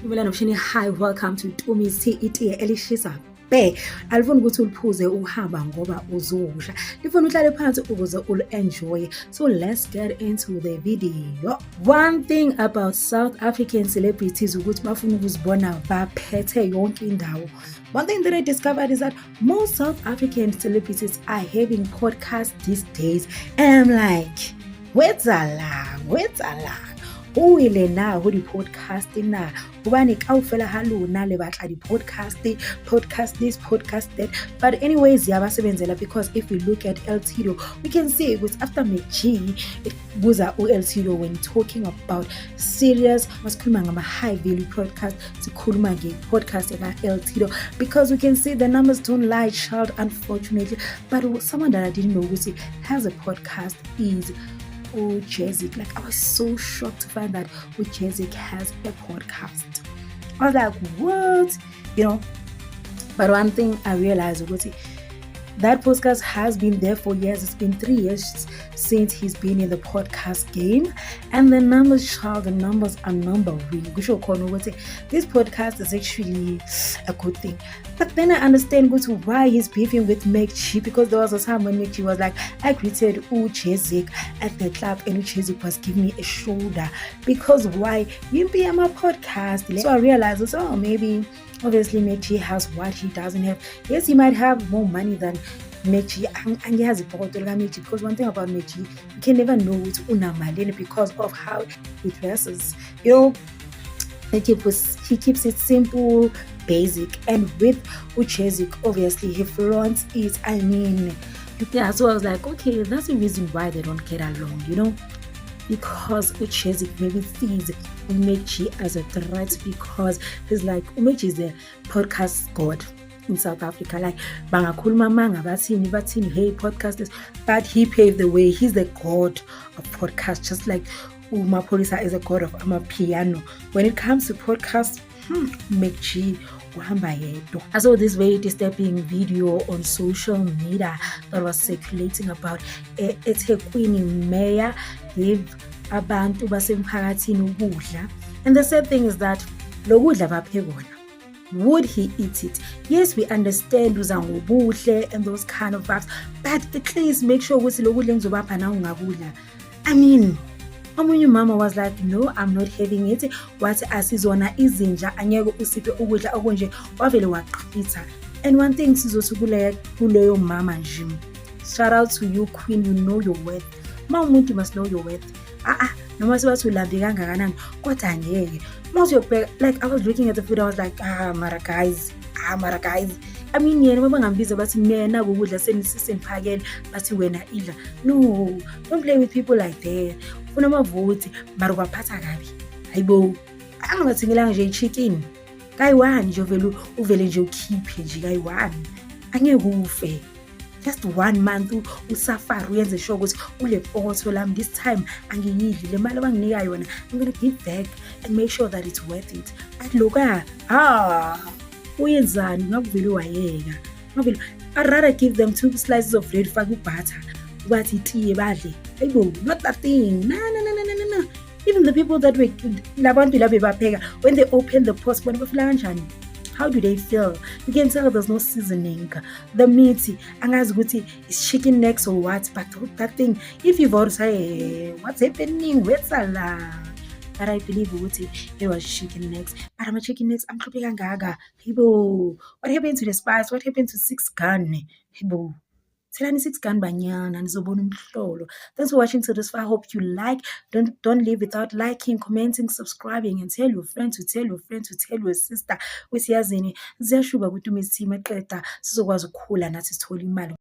Umelana Mshini, hi, welcome to Tumi's Tea Itiye elishisa be. Alifuni ukuthi uliphuze uhamba ngoba uzusha. Lifuna uhlale phansi ukuze ul-enjoy. So let's get into the video. One thing about South African celebrities ukuthi bafuna ukuzibona baphethe yonke indawo. One thing that I discovered is that most South African celebrities are having podcasts these days. And I'm like, where's Alang? Who ile na ho di podcast na ubani kaofela halona le batla di podcast this podcast that. But anyways yabasebenzela, because if we look at El Tito, we can see it was after McG it was El Tito when talking about serious masikhuluma ngama high value podcast sikhuluma nge podcast eka El Tito, because we can see the numbers don't lie, child, unfortunately. But someone that I didn't know was has a podcast is Jezik. Like, I was so shocked to find that Jezik has a podcast. I was like, what? But one thing I realized was that podcast has been there for years. It's been 3 years since he's been in the podcast game, and the numbers are numbering. This podcast is actually a good thing. But then I understand why he's beefing with McG, because there was a time when McG was like, I greeted Jezik at the club and Jezik was giving me a shoulder because why? You be on my podcast. So I realized, maybe obviously McG has what he doesn't have. Yes, he might have more money than McG, and he has a bottle of McG, because one thing about McG, you can never know it's unamalini because of how he dresses. He keeps it simple, basic, and with Jezik, obviously he flaunts it. So I was like, okay, that's the reason why they don't get along, because Jezik maybe sees McG as a threat, because he's like, McG is the podcast god in South Africa. Like, bangakhuluma manga bathini, hey podcasters, but he paved the way. He's the god of podcasts, just like Maphorisa is a god of amapiano. When it comes to podcasts, McG uhamba yedwa. I saw this very disturbing video on social media that was circulating about eThekwini mayor gave abantu basemphakathini ukudla, and the sad thing is that lo kudla baphe kona, would he eat it? Yes, we understand uzangobuhle and those kind of facts, but at least make sure ukuthi lo kudla ngizobapha na ungakudla. Omunye umama was like, no, I'm not having it. Wathi asizona izinja angeke usiphe ukudla okunje, wavele waqhitha. And one thing sizothi kuleyo mama nje, shout out to you, queen, you know your worth. Umuntu must know your worth. Noma sibathi ulambi kangakanani kodwa angeke mawuzobheka. Like, I was looking at the food, I was like, mara guys. Yena bangambiza bathi mina ukudla seniphakele bathi wena idla. No, don't play with people like that. Ufuna amavoti mara ubaphatha kabi. Hayibo, angabathengelanga nje ichicken kayi-1 nje uvele nje ukhiphe nje kayi-1, angeke ufe. Just 1 month usafari uyenze sure ukuthi ule photo lami this time angiyidli le mali abanginika yona, I'm going to give back and make sure that it's worth it. But loka uyenzani ngakuvele wayeka ngavele I'd rather give them 2 slices of bread faka butter bathi itiye badle. Hayibo, not that thing. No. Even the people that were labantu labe bapheka, when they open the pot bona bafila kanjani? How do they feel? You can tell there's no seasoning. The meat, angazi ukuthi it's chicken necks or what, but that thing, if you've already say, what's happening? Where's Allah? But I believe it was chicken necks. But I'm a chicken necks. I'm copy kangaka. Hibo, what happened to the spice? What happened to 6 gun? Hibo. Thelani 6 gun banyana nizobona umhlolo. Thanks for watching till this far. I hope you like. Don't leave without liking, commenting, subscribing, and tell your friend to tell your sister. Wesiyazini ziyashuba ukuthi umisi maqeda sizokwazi ukukhula nathi sithola imali.